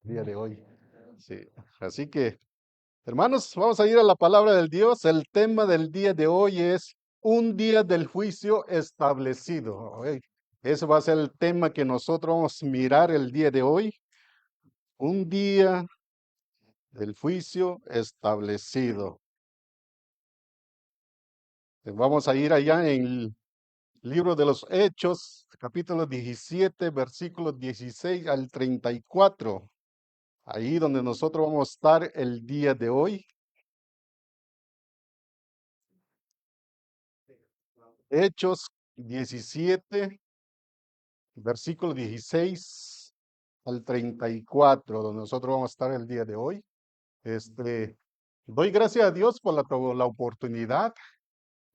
día de hoy. Sí. Así que, hermanos, vamos a ir a la palabra del Dios. El tema del día de hoy es un día del juicio establecido. Ok. Ese va a ser el tema que nosotros vamos a mirar el día de hoy. Un día del juicio establecido. Vamos a ir allá en el libro de los Hechos, capítulo 17, versículos 16 al 34. Ahí donde nosotros vamos a estar el día de hoy. Hechos 17, versículo 16 al 34, donde nosotros vamos a estar el día de hoy. Doy gracias a Dios por la oportunidad.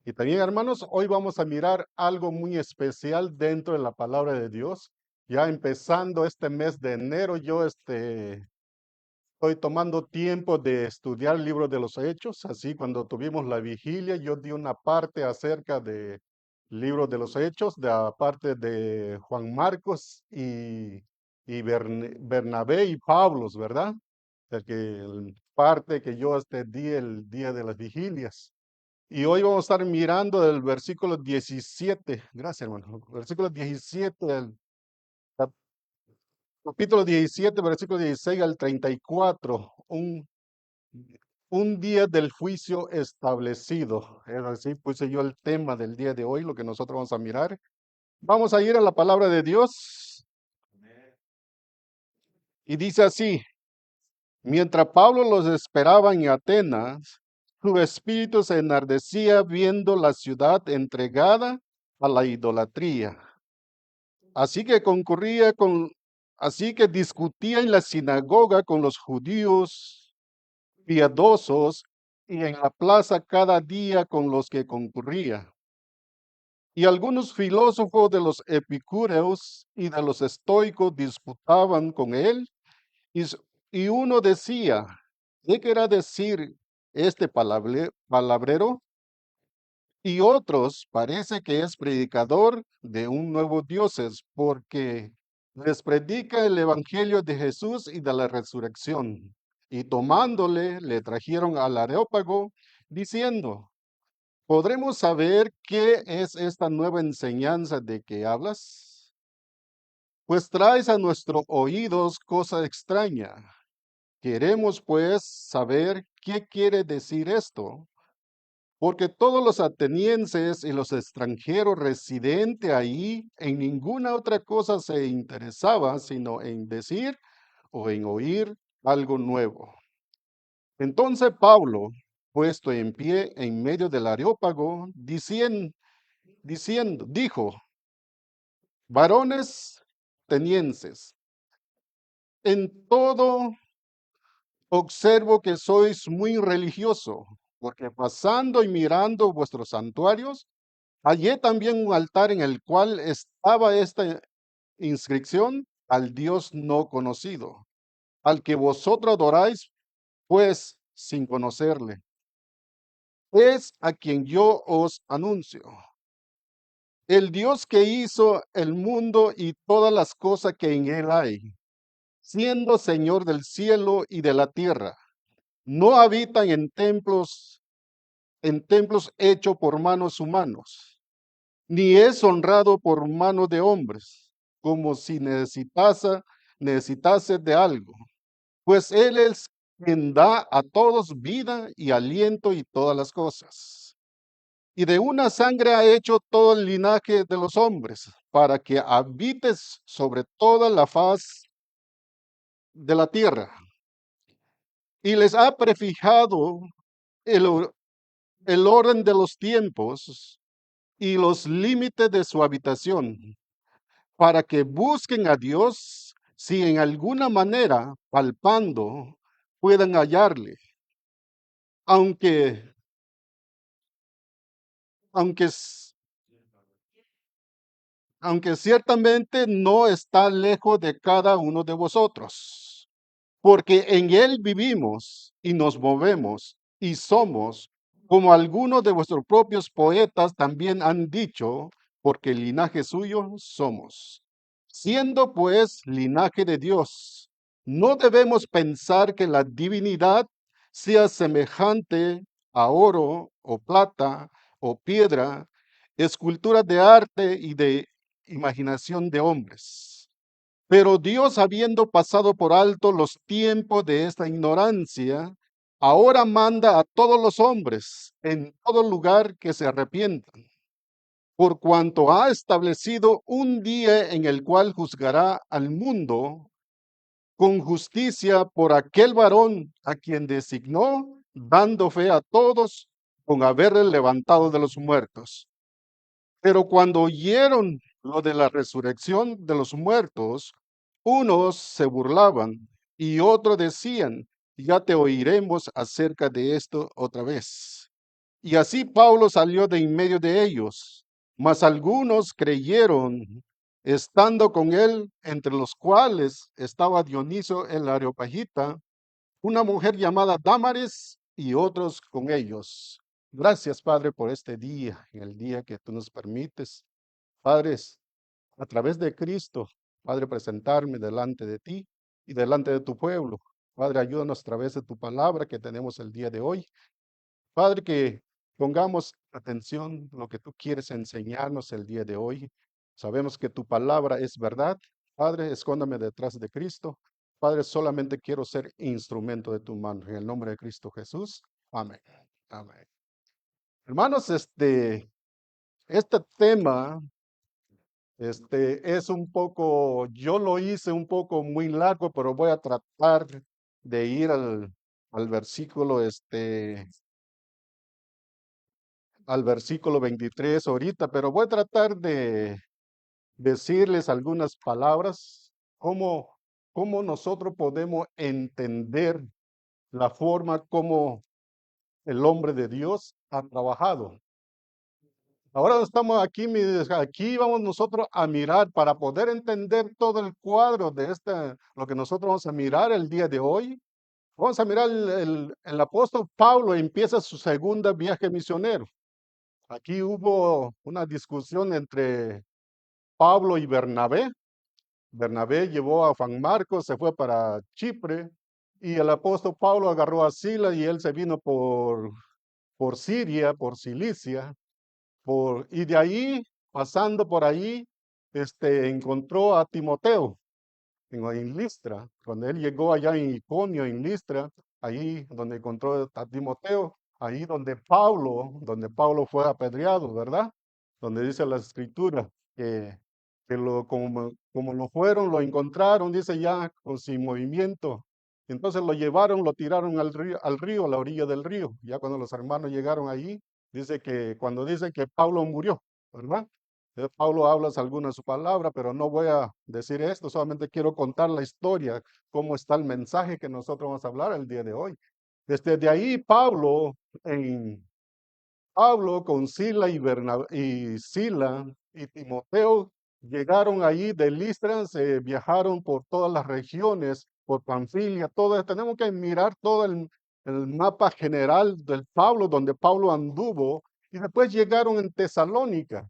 Y también, hermanos, hoy vamos a mirar algo muy especial dentro de la palabra de Dios. Ya empezando este mes de enero, yo estoy tomando tiempo de estudiar el libro de los Hechos. Así, cuando tuvimos la vigilia, yo di una parte acerca de libro de los Hechos, de la parte de Juan Marcos y Bernabé y Pablos, ¿verdad? Parte que yo di el día de las vigilias. Y hoy vamos a estar mirando el versículo 17. Gracias, hermano. Versículo 17 del capítulo 17, versículo 16 al 34. Un día del juicio establecido. Es así, puse yo el tema del día de hoy, lo que nosotros vamos a mirar. Vamos a ir a la palabra de Dios y dice así: mientras Pablo los esperaba en Atenas, su espíritu se enardecía viendo la ciudad entregada a la idolatría. Así que así que discutía en la sinagoga con los judíos piadosos y en la plaza cada día con los que concurría. Y algunos filósofos de los epicúreos y de los estoicos disputaban con él, y, y uno decía: ¿qué querrá decir este palabrero? Y otros parece que es predicador de un nuevo dioses, porque les predica el evangelio de Jesús y de la resurrección. Y tomándole, le trajeron al Areópago, diciendo: ¿podremos saber qué es esta nueva enseñanza de que hablas? Pues traes a nuestros oídos cosa extraña. Queremos pues saber qué quiere decir esto, porque todos los atenienses y los extranjeros residentes ahí en ninguna otra cosa se interesaban sino en decir o en oír algo nuevo. Entonces Pablo, puesto en pie en medio del Areópago, dijo: varones atenienses, en todo observo que sois muy religioso, porque pasando y mirando vuestros santuarios, hallé también un altar en el cual estaba esta inscripción: al Dios no conocido, al que vosotros adoráis, pues sin conocerle. Es a quien yo os anuncio. El Dios que hizo el mundo y todas las cosas que en él hay, siendo Señor del cielo y de la tierra, no habitan en templos hechos por manos humanos, ni es honrado por mano de hombres, como si necesitase de algo, pues Él es quien da a todos vida y aliento y todas las cosas. Y de una sangre ha hecho todo el linaje de los hombres, para que habites sobre toda la faz de la tierra. Y les ha prefijado el, el orden de los tiempos y los límites de su habitación, para que busquen a Dios si en alguna manera, palpando, puedan hallarle, aunque, aunque, aunque ciertamente no está lejos de cada uno de vosotros, porque en él vivimos y nos movemos y somos, como algunos de vuestros propios poetas también han dicho, porque linaje suyo somos. Siendo pues linaje de Dios, No debemos pensar que la divinidad sea semejante a oro o plata o piedra, escultura de arte y de imaginación de hombres. Pero Dios, habiendo pasado por alto los tiempos de esta ignorancia, ahora manda a todos los hombres en todo lugar que se arrepientan, por cuanto ha establecido un día en el cual juzgará al mundo con justicia por aquel varón a quien designó, dando fe a todos con haberle levantado de los muertos. Pero cuando oyeron lo de la resurrección de los muertos, unos se burlaban y otros decían, ya te oiremos acerca de esto otra vez. Y así Pablo salió de en medio de ellos, mas algunos creyeron, estando con él, entre los cuales estaba Dioniso el Areopagita, una mujer llamada Dámaris y otros con ellos. Gracias, Padre, por este día, en el día que tú nos permites. Padres, a través de Cristo, Padre, presentarme delante de ti y delante de tu pueblo. Padre, ayúdanos a través de tu palabra que tenemos el día de hoy. Padre, que pongamos atención a lo que tú quieres enseñarnos el día de hoy. Sabemos que tu palabra es verdad. Padre, escóndame detrás de Cristo. Padre, solamente quiero ser instrumento de tu mano. En el nombre de Cristo Jesús. Amén. Amén. Hermanos, este tema, es un poco, yo lo hice un poco muy largo, pero voy a tratar de ir al versículo, al versículo 23 ahorita, pero voy a tratar de decirles algunas palabras, cómo nosotros podemos entender la forma como el hombre de Dios ha trabajado. Ahora estamos aquí, aquí vamos nosotros a mirar para poder entender todo el cuadro de lo que nosotros vamos a mirar el día de hoy. Vamos a mirar el apóstol Pablo empieza su segunda viaje misionero. Aquí hubo una discusión entre Pablo y Bernabé. Bernabé llevó a Juan Marcos, se fue para Chipre, y el apóstol Pablo agarró a Sila y él se vino por Siria, por Cilicia, y de ahí, pasando por ahí, encontró a Timoteo en Listra. Cuando él llegó allá en Iconio, en Listra, ahí donde encontró a Timoteo, ahí donde Pablo fue apedreado, ¿verdad? Donde dice la escritura como lo fueron, lo encontraron, dice ya sin movimiento. Entonces lo llevaron, lo tiraron al río, a la orilla del río. Ya cuando los hermanos llegaron allí, dice que cuando dice que Pablo murió, ¿verdad? Pablo habla algunas de su palabra, pero no voy a decir esto, solamente quiero contar la historia, cómo está el mensaje que nosotros vamos a hablar el día de hoy. Desde ahí, Pablo con Sila y Sila y Timoteo llegaron ahí de Listra, se viajaron por todas las regiones, por Panfilia, todo. Tenemos que mirar todo el mapa general del Pablo, donde Pablo anduvo, y después llegaron en Tesalónica.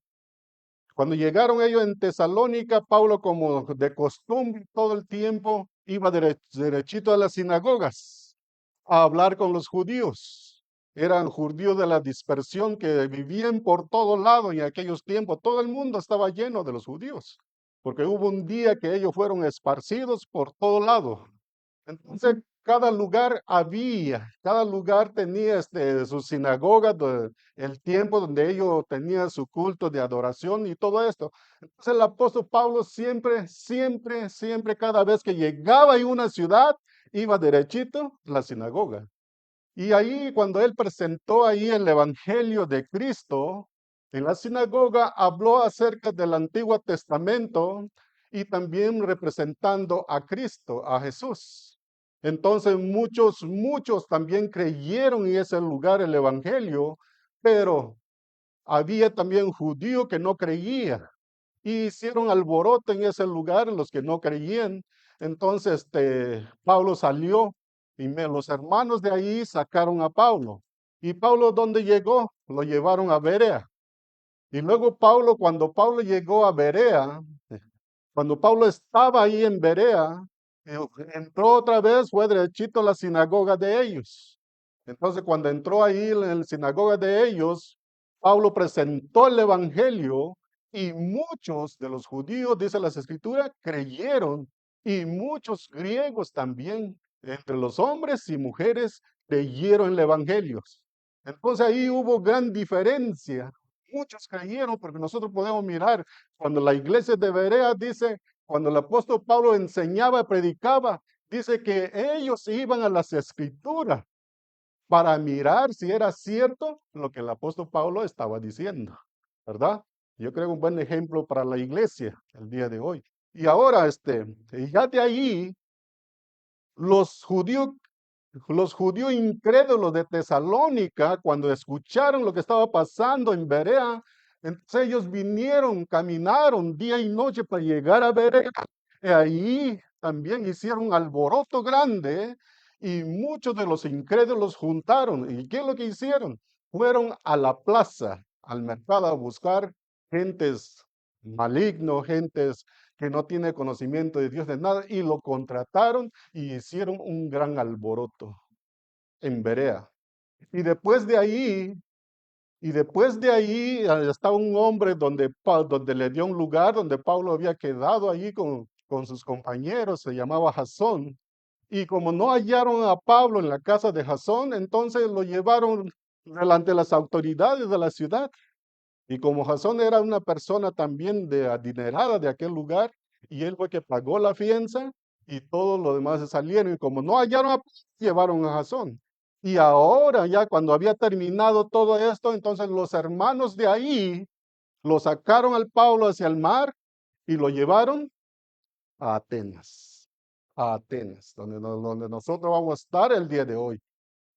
Cuando llegaron ellos en Tesalónica, Pablo, como de costumbre, todo el tiempo iba derechito a las sinagogas a hablar con los judíos. Eran judíos de la dispersión que vivían por todos lados y en aquellos tiempos todo el mundo estaba lleno de los judíos, porque hubo un día que ellos fueron esparcidos por todo lado. Entonces, cada lugar tenía su sinagoga, el tiempo donde ellos tenían su culto de adoración y todo esto. Entonces, el apóstol Pablo siempre, cada vez que llegaba a una ciudad, iba derechito a la sinagoga. Y ahí, cuando él presentó ahí el evangelio de Cristo, en la sinagoga habló acerca del Antiguo Testamento y también representando a Cristo, a Jesús. Entonces muchos también creyeron en ese lugar el evangelio, pero había también judíos que no creían y hicieron alboroto en ese lugar los que no creían. Entonces, Pablo salió y los hermanos de ahí sacaron a Pablo. ¿Y Pablo dónde llegó? Lo llevaron a Berea. Y luego cuando Pablo llegó a Berea, cuando Pablo estaba ahí en Berea, entró otra vez, fue derechito a la sinagoga de ellos. Entonces, cuando entró ahí en la sinagoga de ellos, Pablo presentó el evangelio y muchos de los judíos, dice las escrituras, creyeron y muchos griegos también, entre los hombres y mujeres, creyeron el evangelio. Entonces ahí hubo gran diferencia. Muchos creyeron porque nosotros podemos mirar cuando la iglesia de Berea dice, cuando el apóstol Pablo enseñaba, predicaba, dice que ellos iban a las escrituras para mirar si era cierto lo que el apóstol Pablo estaba diciendo, ¿verdad? Yo creo un buen ejemplo para la iglesia el día de hoy. Y ahora, y ya de ahí, los judíos, los judíos incrédulos de Tesalónica, cuando escucharon lo que estaba pasando en Berea, entonces ellos vinieron, caminaron día y noche para llegar a Berea. Y ahí también hicieron un alboroto grande y muchos de los incrédulos juntaron. ¿Y qué es lo que hicieron? Fueron a la plaza, al mercado a buscar gentes malignos, gentes que no tienen conocimiento de Dios de nada, y lo contrataron y hicieron un gran alboroto en Berea. Y después de ahí, estaba un hombre donde le dio un lugar, donde Pablo había quedado allí con sus compañeros, se llamaba Jasón. Y como no hallaron a Pablo en la casa de Jasón, entonces lo llevaron delante de las autoridades de la ciudad. Y como Jasón era una persona también de adinerada de aquel lugar, y él fue que pagó la fianza y todos los demás se salieron. Y como no hallaron a Pablo, llevaron a Jasón. Y ahora ya cuando había terminado todo esto, entonces los hermanos de ahí lo sacaron al Pablo hacia el mar y lo llevaron a Atenas. A Atenas, donde nosotros vamos a estar el día de hoy.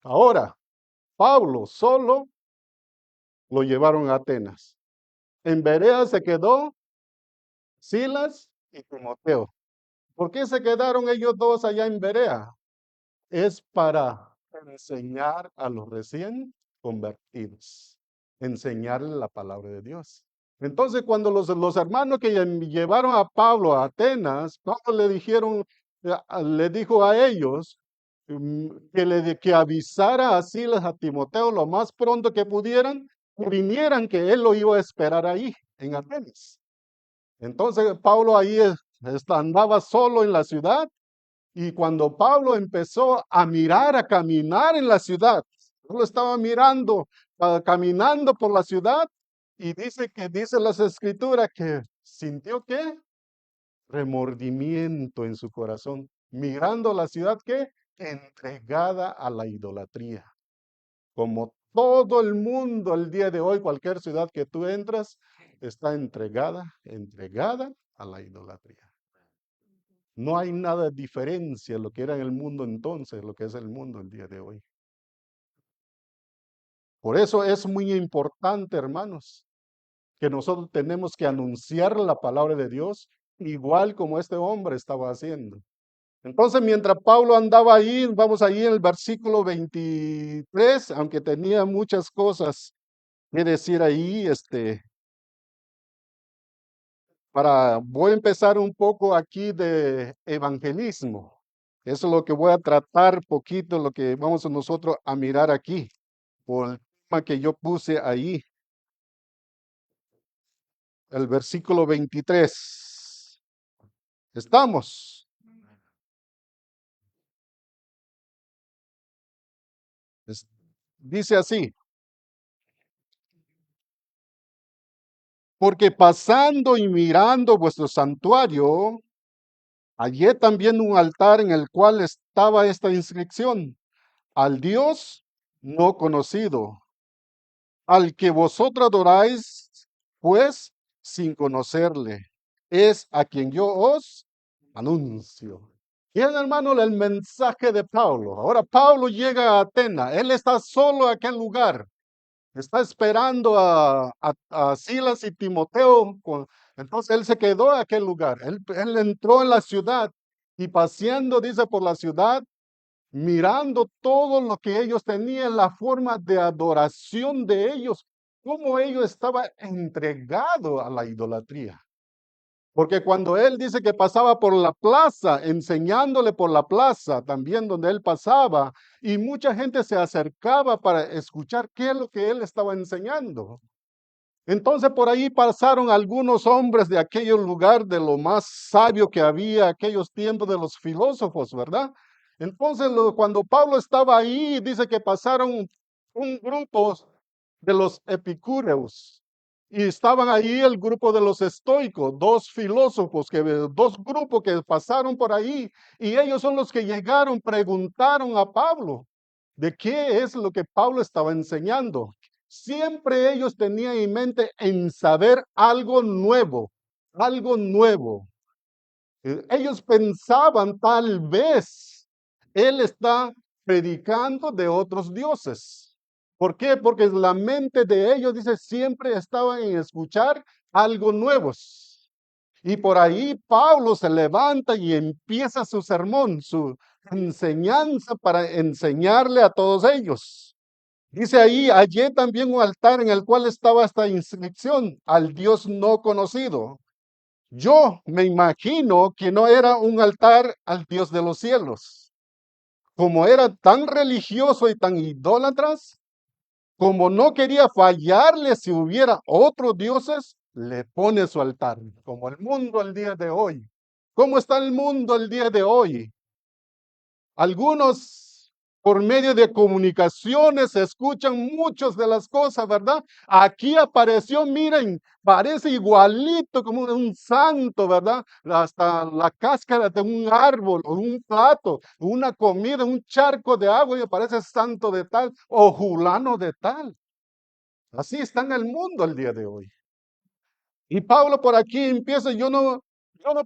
Ahora, Pablo solo lo llevaron a Atenas. En Berea se quedó Silas y Timoteo. ¿Por qué se quedaron ellos dos allá en Berea? Es para enseñar a los recién convertidos, enseñarles la palabra de Dios. Entonces, cuando los hermanos que llevaron a Pablo a Atenas, Pablo le dijo a ellos que avisara a Silas, a Timoteo, lo más pronto que pudieran, que vinieran, que él lo iba a esperar ahí, en Atenas. Entonces Pablo ahí andaba solo en la ciudad y cuando Pablo empezó a mirar, a caminar en la ciudad, lo estaba mirando, caminando por la ciudad y dice las escrituras que sintió que remordimiento en su corazón, mirando la ciudad que entregada a la idolatría. Como todo el mundo el día de hoy, cualquier ciudad que tú entras, está entregada a la idolatría. No hay nada de diferencia lo que era en el mundo entonces, lo que es el mundo el día de hoy. Por eso es muy importante, hermanos, que nosotros tenemos que anunciar la palabra de Dios igual como este hombre estaba haciendo. Entonces, mientras Pablo andaba ahí, vamos ahí en el versículo 23, aunque tenía muchas cosas que decir ahí, voy a empezar un poco aquí de evangelismo. Eso es lo que voy a tratar poquito, lo que vamos a nosotros a mirar aquí, por el tema que yo puse ahí, el versículo 23. ¿Estamos? Es- Dice así, porque pasando y mirando vuestro santuario, hallé también un altar en el cual estaba esta inscripción, al Dios no conocido, al que vosotros adoráis, pues sin conocerle, es a quien yo os anuncio. Bien, hermano, el mensaje de Pablo. Ahora Pablo llega a Atenas, él está solo en aquel lugar, está esperando a Silas y Timoteo. Entonces él se quedó en aquel lugar, él entró en la ciudad y paseando, dice, por la ciudad, mirando todo lo que ellos tenían, la forma de adoración de ellos, cómo ellos estaban entregados a la idolatría. Porque cuando él dice que pasaba por la plaza, enseñándole por la plaza, también donde él pasaba, y mucha gente se acercaba para escuchar qué es lo que él estaba enseñando. Entonces por ahí pasaron algunos hombres de aquel lugar, de lo más sabio que había aquellos tiempos de los filósofos, ¿verdad? Entonces cuando Pablo estaba ahí, dice que pasaron un grupo de los epicúreos y estaban ahí el grupo de los estoicos, dos filósofos, dos grupos que pasaron por ahí y ellos son los que llegaron, preguntaron a Pablo de qué es lo que Pablo estaba enseñando. Siempre ellos tenían en mente en saber algo nuevo, algo nuevo. Ellos pensaban tal vez él está predicando de otros dioses. ¿Por qué? Porque la mente de ellos, dice, siempre estaba en escuchar algo nuevo. Y por ahí Pablo se levanta y empieza su sermón, su enseñanza para enseñarle a todos ellos. Dice ahí, hallé también un altar en el cual estaba esta inscripción, al Dios no conocido. Yo me imagino que no era un altar al Dios de los cielos. Como era tan religioso y tan idólatras, como no quería fallarle si hubiera otros dioses, le pone su altar, como el mundo el día de hoy. ¿Cómo está el mundo el día de hoy? Algunos por medio de comunicaciones escuchan muchas de las cosas, ¿verdad? Aquí apareció, miren, parece igualito como un santo, ¿verdad? Hasta la cáscara de un árbol o un plato, una comida, un charco de agua y parece santo de tal o fulano de tal. Así está en el mundo el día de hoy. Y Pablo por aquí empieza, yo no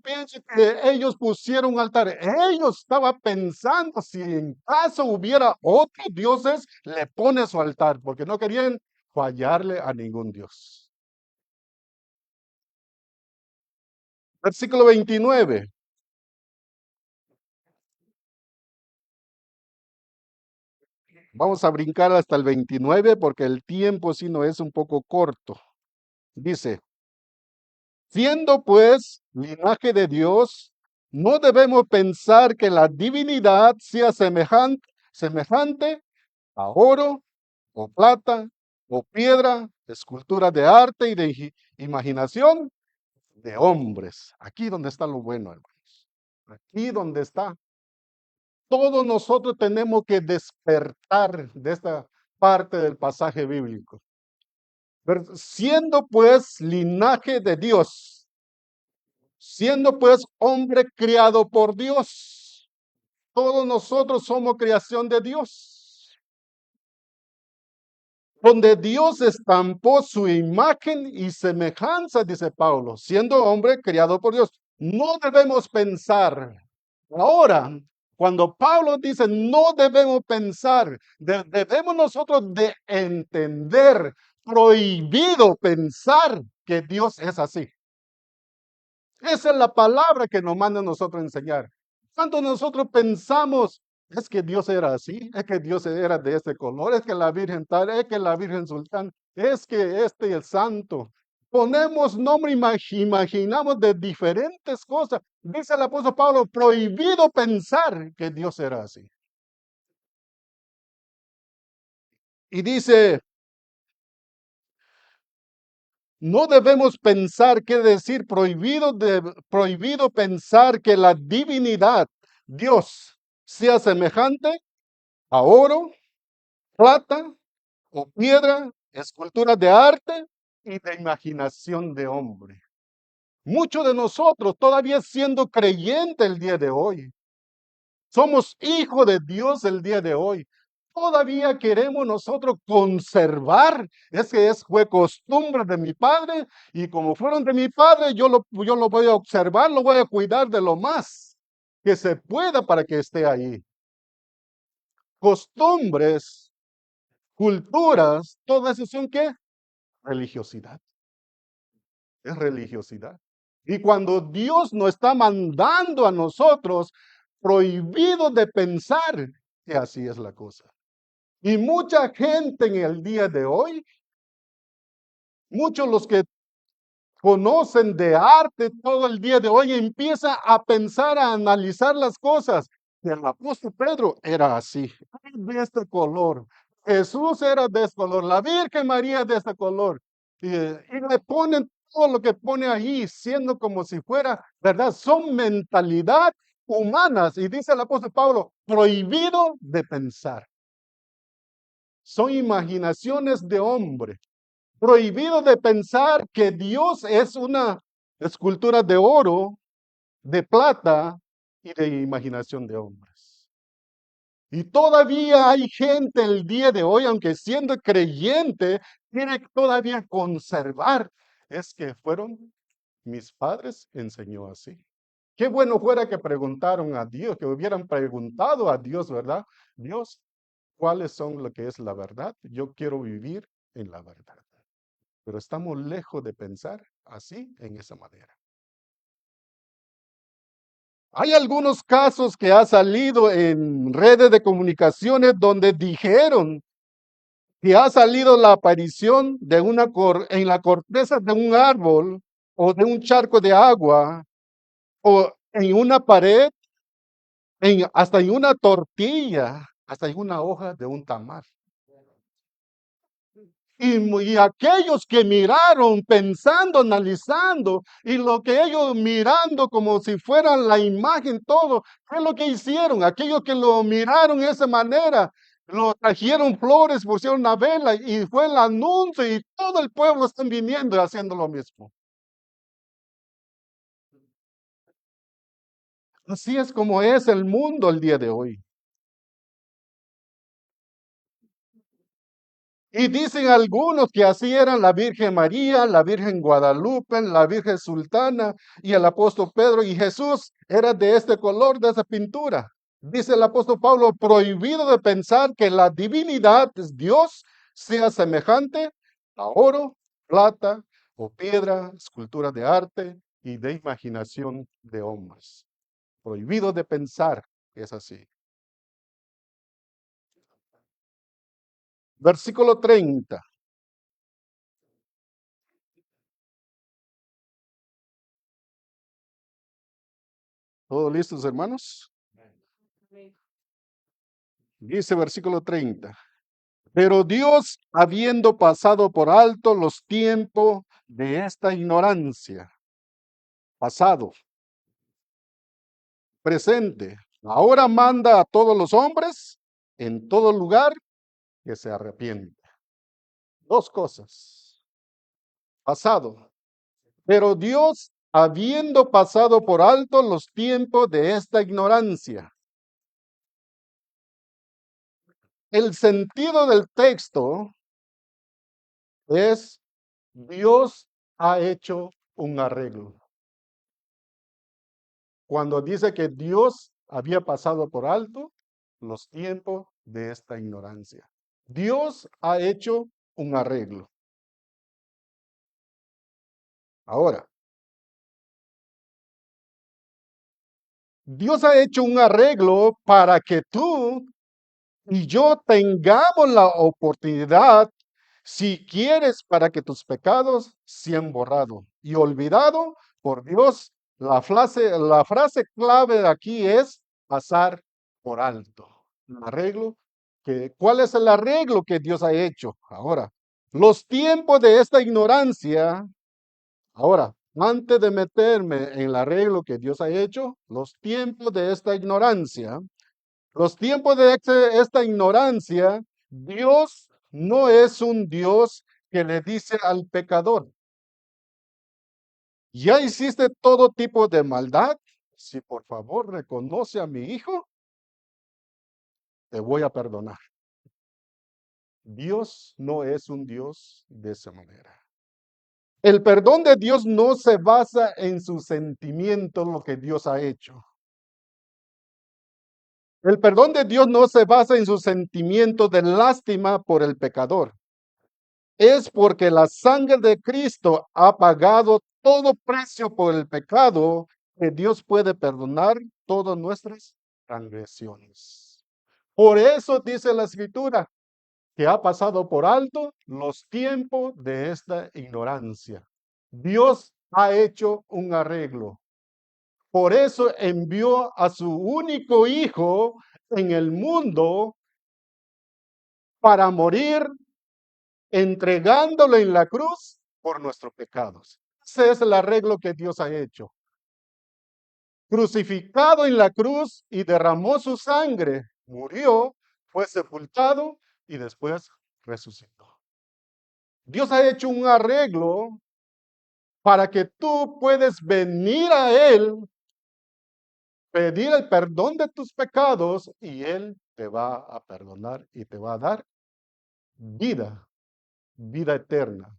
pienso que ellos pusieron un altar. Ellos estaban pensando si en caso hubiera otros dioses, le pone su altar, porque no querían fallarle a ningún dios. Versículo 29. Vamos a brincar hasta el 29 porque el tiempo si no es un poco corto. Dice, siendo pues linaje de Dios, no debemos pensar que la divinidad sea semejante a oro o plata o piedra, escultura de arte y de imaginación de hombres. Aquí donde está lo bueno, hermanos. Aquí donde está. Todos nosotros tenemos que despertar de esta parte del pasaje bíblico. Siendo pues linaje de Dios, siendo pues hombre criado por Dios. Todos nosotros somos creación de Dios, donde Dios estampó su imagen y semejanza, dice Pablo, siendo hombre criado por Dios. No debemos pensar. Ahora, cuando Pablo dice no debemos pensar, debemos nosotros de entender, prohibido pensar que Dios es así. Esa es la palabra que nos manda a nosotros enseñar. Cuando nosotros pensamos, es que Dios era así, es que Dios era de este color, es que la Virgen tal, es que la Virgen Sultán, es que este es santo. Ponemos nombre, imaginamos de diferentes cosas. Dice el apóstol Pablo, prohibido pensar que Dios era así. Y dice, no debemos pensar, qué decir, prohibido pensar que la divinidad, Dios, sea semejante a oro, plata o piedra, esculturas de arte y de imaginación de hombre. Muchos de nosotros, todavía siendo creyentes el día de hoy, somos hijos de Dios el día de hoy. Todavía queremos nosotros conservar, fue costumbre de mi padre, y como fueron de mi padre, yo lo voy a observar, lo voy a cuidar de lo más que se pueda para que esté ahí. Costumbres, culturas, todas esas son ¿qué? Religiosidad. Es religiosidad. Y cuando Dios nos está mandando a nosotros, prohibido de pensar que así es la cosa. Y mucha gente en el día de hoy, muchos los que conocen de arte todo el día de hoy, empieza a pensar, a analizar las cosas. El apóstol Pedro era así, de este color. Jesús era de este color, la Virgen María de este color. Y le ponen todo lo que pone ahí, siendo como si fuera, ¿verdad? Son mentalidad humanas. Y dice el apóstol Pablo, prohibido de pensar. Son imaginaciones de hombre. Prohibido de pensar que Dios es una escultura de oro, de plata y de imaginación de hombres. Y todavía hay gente el día de hoy, aunque siendo creyente, tiene que todavía conservar. Es que fueron mis padres enseñó así. Qué bueno fuera que preguntaron a Dios, que hubieran preguntado a Dios, ¿verdad? Dios, ¿cuáles son lo que es la verdad? Yo quiero vivir en la verdad. Pero estamos lejos de pensar así, en esa manera. Hay algunos casos que ha salido en redes de comunicaciones donde dijeron que ha salido la aparición de en la corteza de un árbol o de un charco de agua o en una pared, hasta en una tortilla, hasta en una hoja de un tamal. Y aquellos que miraron, pensando, analizando, y lo que ellos mirando como si fueran la imagen, todo, ¿qué es lo que hicieron? Aquellos que lo miraron de esa manera, lo trajeron flores, pusieron una vela, y fue el anuncio, y todo el pueblo están viniendo y haciendo lo mismo. Así es como es el mundo el día de hoy. Y dicen algunos que así eran la Virgen María, la Virgen Guadalupe, la Virgen Sultana y el apóstol Pedro y Jesús era de este color, de esa pintura. Dice el apóstol Pablo, prohibido de pensar que la divinidad, Dios, sea semejante a oro, plata o piedra, escultura de arte y de imaginación de hombres. Prohibido de pensar que es así. Versículo 30. ¿Todos listos, hermanos? Dice versículo 30. Pero Dios, habiendo pasado por alto los tiempos de esta ignorancia, pasado, presente, ahora manda a todos los hombres en todo lugar que se arrepienten. Dos cosas. Pasado. Pero Dios, habiendo pasado por alto los tiempos de esta ignorancia. El sentido del texto es Dios ha hecho un arreglo. Cuando dice que Dios había pasado por alto los tiempos de esta ignorancia. Dios ha hecho un arreglo. Ahora, Dios ha hecho un arreglo para que tú y yo tengamos la oportunidad, si quieres, para que tus pecados sean borrados y olvidados por Dios. La frase clave de aquí es pasar por alto. Un arreglo ¿cuál es el arreglo que Dios ha hecho? Ahora, los tiempos de esta ignorancia, ahora, antes de meterme en el arreglo que Dios ha hecho, los tiempos de esta ignorancia, los tiempos de esta ignorancia, Dios no es un Dios que le dice al pecador, ya hiciste todo tipo de maldad, si por favor reconoce a mi hijo, te voy a perdonar. Dios no es un Dios de esa manera. El perdón de Dios no se basa en sus sentimientos, lo que Dios ha hecho. El perdón de Dios no se basa en sus sentimientos de lástima por el pecador. Es porque la sangre de Cristo ha pagado todo precio por el pecado, que Dios puede perdonar todas nuestras transgresiones. Por eso dice la Escritura que ha pasado por alto los tiempos de esta ignorancia. Dios ha hecho un arreglo. Por eso envió a su único hijo en el mundo para morir, entregándolo en la cruz por nuestros pecados. Ese es el arreglo que Dios ha hecho. Crucificado en la cruz y derramó su sangre, murió, fue sepultado y después resucitó. Dios ha hecho un arreglo para que tú puedas venir a Él, pedir el perdón de tus pecados y Él te va a perdonar y te va a dar vida, vida eterna,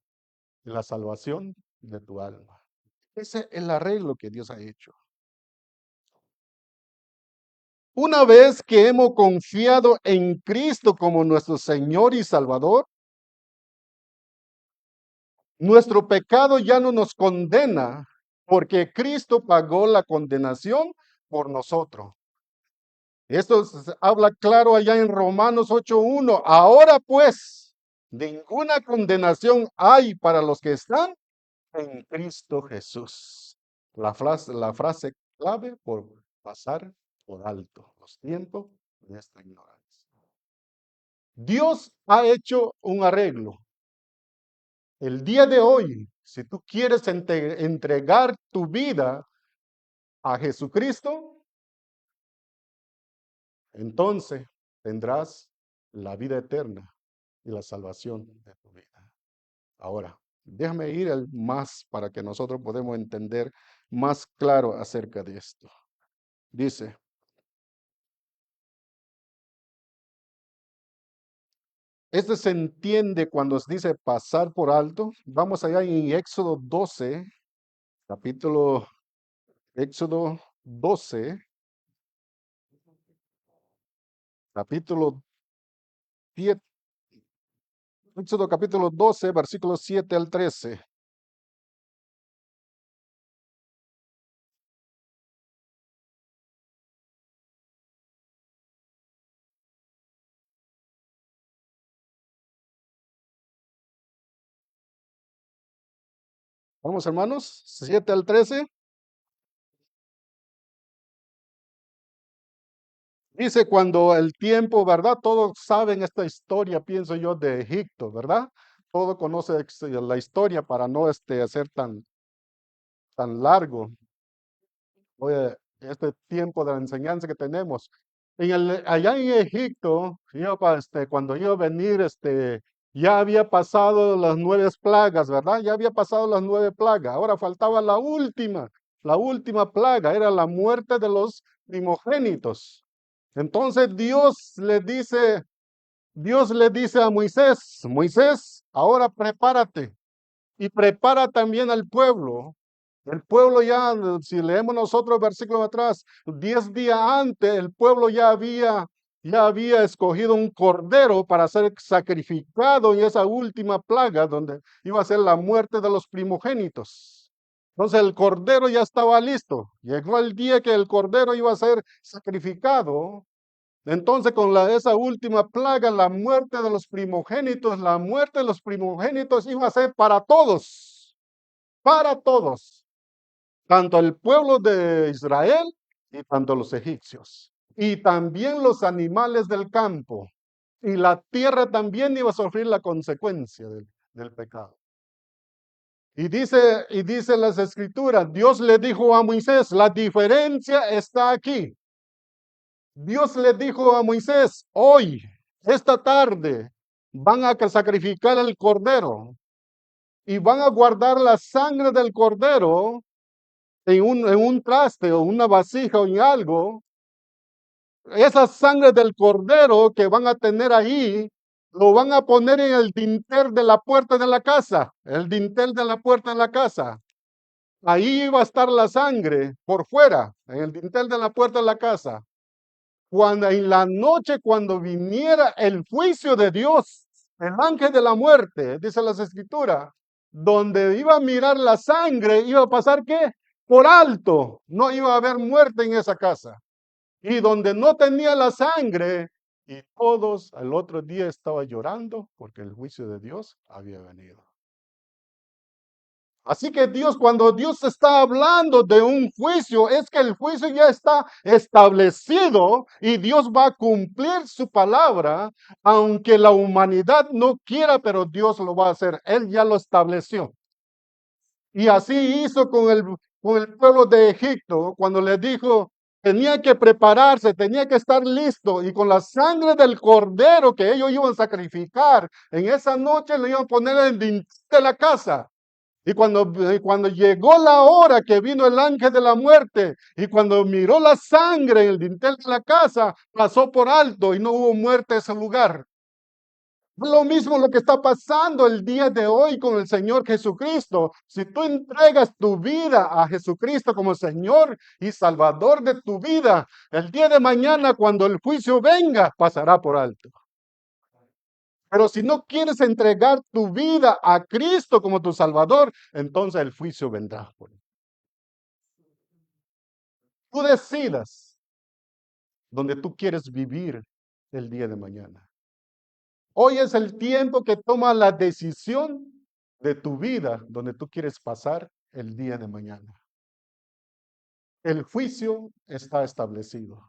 la salvación de tu alma. Ese es el arreglo que Dios ha hecho. Una vez que hemos confiado en Cristo como nuestro Señor y Salvador, nuestro pecado ya no nos condena porque Cristo pagó la condenación por nosotros. Esto habla claro allá en Romanos 8:1. Ahora pues, ninguna condenación hay para los que están en Cristo Jesús. La frase clave por pasar por alto los tiempos de esta ignorancia. Dios ha hecho un arreglo. El día de hoy, si tú quieres entregar tu vida a Jesucristo, entonces tendrás la vida eterna y la salvación de tu vida. Ahora, déjame ir al más para que nosotros podamos entender más claro acerca de esto. Dice, este se entiende cuando se dice pasar por alto. Vamos allá en Éxodo 12, capítulo Éxodo 12, capítulo 7, Éxodo capítulo 12, versículos 7 al 13. Vamos, hermanos, 7 al 13. Dice cuando el tiempo, ¿verdad? Todos saben esta historia, pienso yo, de Egipto, ¿verdad? Todo conoce la historia para no hacer tan largo. Oye, este tiempo de la enseñanza que tenemos. Allá en Egipto, cuando iba a venir, ya había pasado las 9 plagas, ¿verdad? Ya había pasado las 9 plagas. Ahora faltaba la última plaga, era la muerte de los primogénitos. Entonces Dios le dice a Moisés, Moisés, ahora prepárate y prepara también al pueblo. El pueblo ya, si leemos nosotros versículos atrás, 10 días antes, el pueblo ya había escogido un cordero para ser sacrificado en esa última plaga donde iba a ser la muerte de los primogénitos. Entonces el cordero ya estaba listo. Llegó el día que el cordero iba a ser sacrificado. Entonces, con esa última plaga, la muerte de los primogénitos, la muerte de los primogénitos iba a ser para todos, tanto el pueblo de Israel y tanto los egipcios, y también los animales del campo, y la tierra también iba a sufrir la consecuencia del pecado. Y dice las escrituras, Dios le dijo a Moisés, la diferencia está aquí. Dios le dijo a Moisés, hoy, esta tarde, van a sacrificar el cordero y van a guardar la sangre del cordero en un traste o una vasija o en algo. Esa sangre del cordero que van a tener ahí, lo van a poner en el dintel de la puerta de la casa, el dintel de la puerta de la casa. Ahí iba a estar la sangre por fuera, en el dintel de la puerta de la casa. Cuando en la noche, cuando viniera el juicio de Dios, el ángel de la muerte, dice las escrituras, donde iba a mirar la sangre, iba a pasar ¿qué? Por alto, no iba a haber muerte en esa casa. Y donde no tenía la sangre, y todos al otro día estaban llorando porque el juicio de Dios había venido. Así que cuando Dios está hablando de un juicio, es que el juicio ya está establecido y Dios va a cumplir su palabra, aunque la humanidad no quiera, pero Dios lo va a hacer. Él ya lo estableció. Y así hizo con el pueblo de Egipto, cuando le dijo, tenía que prepararse, tenía que estar listo, y con la sangre del cordero que ellos iban a sacrificar, en esa noche le iban a poner en el dintel de la casa. Y cuando llegó la hora que vino el ángel de la muerte, y cuando miró la sangre en el dintel de la casa, pasó por alto y no hubo muerte en ese lugar. Lo mismo lo que está pasando el día de hoy con el Señor Jesucristo. Si tú entregas tu vida a Jesucristo como Señor y Salvador de tu vida, el día de mañana cuando el juicio venga, pasará por alto. Pero si no quieres entregar tu vida a Cristo como tu Salvador, entonces el juicio vendrá. Tú decidas donde tú quieres vivir el día de mañana. Hoy es el tiempo que toma la decisión de tu vida donde tú quieres pasar el día de mañana. El juicio está establecido.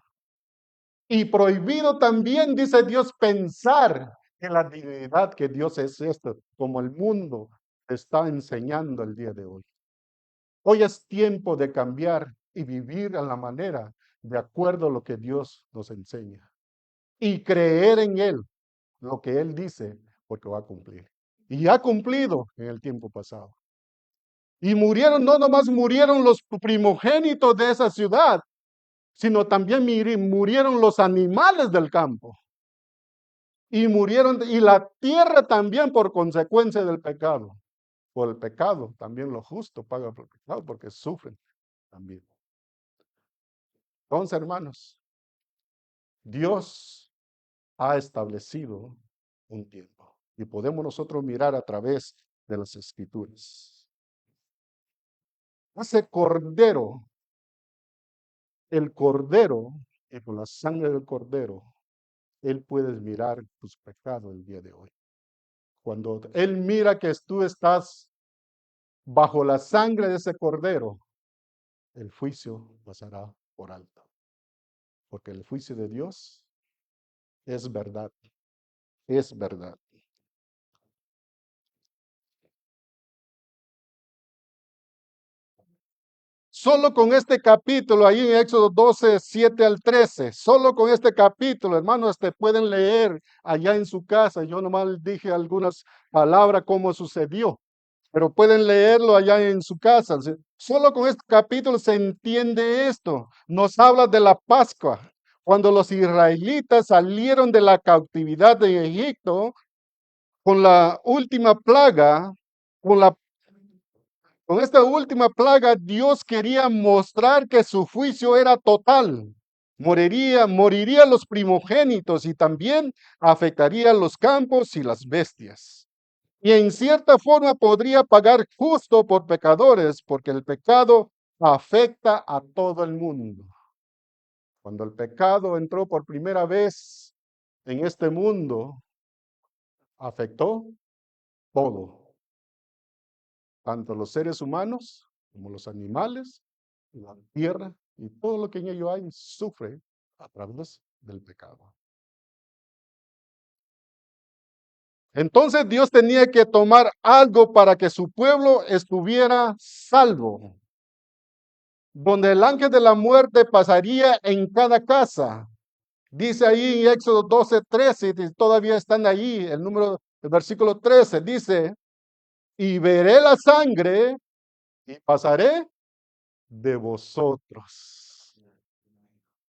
Y prohibido también, dice Dios, pensar en la dignidad que Dios es esto, como el mundo está enseñando el día de hoy. Hoy es tiempo de cambiar y vivir a la manera de acuerdo a lo que Dios nos enseña. Y creer en Él, lo que Él dice, porque va a cumplir. Y ha cumplido en el tiempo pasado. Y murieron, no nomás murieron los primogénitos de esa ciudad, sino también murieron los animales del campo. Y murieron, y la tierra también por consecuencia del pecado. Por el pecado, también lo justo paga por el pecado, porque sufren también. Entonces, hermanos, Dios ha establecido un tiempo. Y podemos nosotros mirar a través de las escrituras. Ese cordero, el cordero, y con la sangre del cordero, Él puede mirar tus pecados el día de hoy. Cuando Él mira que tú estás bajo la sangre de ese cordero, el juicio pasará por alto. Porque el juicio de Dios es verdad. Es verdad. Solo con este capítulo, ahí en Éxodo 12, 7 al 13, solo con este capítulo, hermanos, te pueden leer allá en su casa. Yo nomás dije algunas palabras cómo sucedió, pero pueden leerlo allá en su casa. Solo con este capítulo se entiende esto. Nos habla de la Pascua. Cuando los israelitas salieron de la cautividad de Egipto, con la última plaga, con la con esta última plaga, Dios quería mostrar que su juicio era total. Morirían los primogénitos y también afectaría los campos y las bestias. Y en cierta forma podría pagar justo por pecadores, porque el pecado afecta a todo el mundo. Cuando el pecado entró por primera vez en este mundo, afectó todo, tanto los seres humanos como los animales, la tierra y todo lo que en ello hay sufre a través del pecado. Entonces Dios tenía que tomar algo para que su pueblo estuviera salvo, donde el ángel de la muerte pasaría en cada casa. Dice ahí en Éxodo 12, 13, y todavía están ahí, el versículo 13, dice, y veré la sangre y pasaré de vosotros.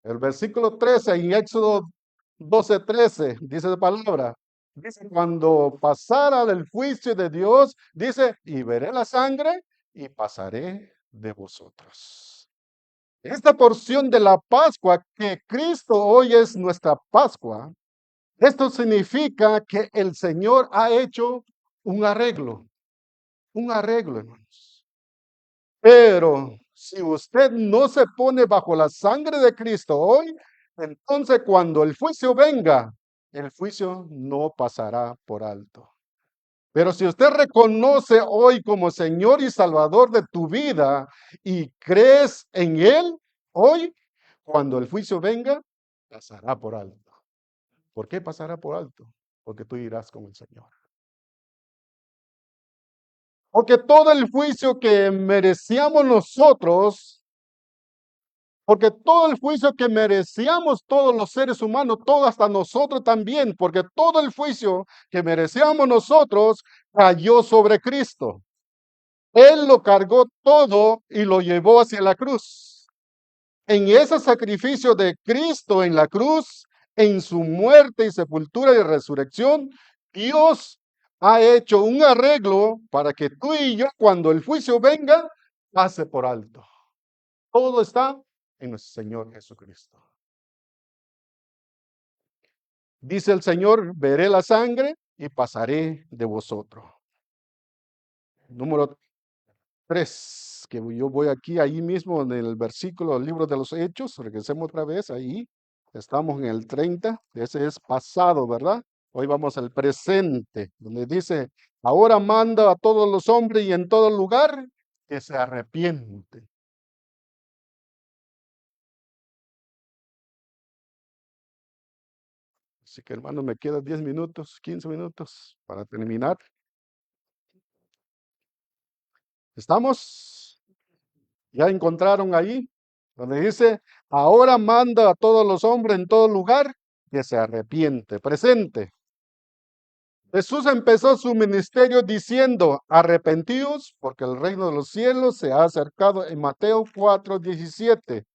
El versículo 13 en Éxodo 12, 13 dice la palabra. Dice, cuando pasara el juicio de Dios, dice, y veré la sangre y pasaré de vosotros. Esta porción de la Pascua, que Cristo hoy es nuestra Pascua, esto significa que el Señor ha hecho un arreglo, hermanos. Pero si usted no se pone bajo la sangre de Cristo hoy, entonces cuando el juicio venga, el juicio no pasará por alto. Pero si usted reconoce hoy como Señor y Salvador de tu vida y crees en Él, hoy, cuando el juicio venga, pasará por alto. ¿Por qué pasará por alto? Porque tú irás con el Señor. Porque todo el juicio que merecíamos nosotros, porque todo el juicio que merecíamos todos los seres humanos, todo hasta nosotros también, porque todo el juicio que merecíamos nosotros cayó sobre Cristo. Él lo cargó todo y lo llevó hacia la cruz. En ese sacrificio de Cristo en la cruz, en su muerte y sepultura y resurrección, Dios ha hecho un arreglo para que tú y yo, cuando el juicio venga, pase por alto. Todo está en nuestro Señor Jesucristo. Dice el Señor, veré la sangre y pasaré de vosotros. Número 3, que yo voy aquí, ahí mismo en el versículo del libro de los Hechos, regresemos otra vez ahí, estamos en el 30, ese es pasado, ¿verdad? Hoy vamos al presente, donde dice, ahora manda a todos los hombres y en todo lugar que se arrepienten. Así que hermano, me quedan 10 minutos, 15 minutos para terminar. ¿Estamos? ¿Ya encontraron ahí? Donde dice, ahora manda a todos los hombres en todo lugar que se arrepiente. Presente. Jesús empezó su ministerio diciendo, arrepentíos porque el reino de los cielos se ha acercado en Mateo 4:17.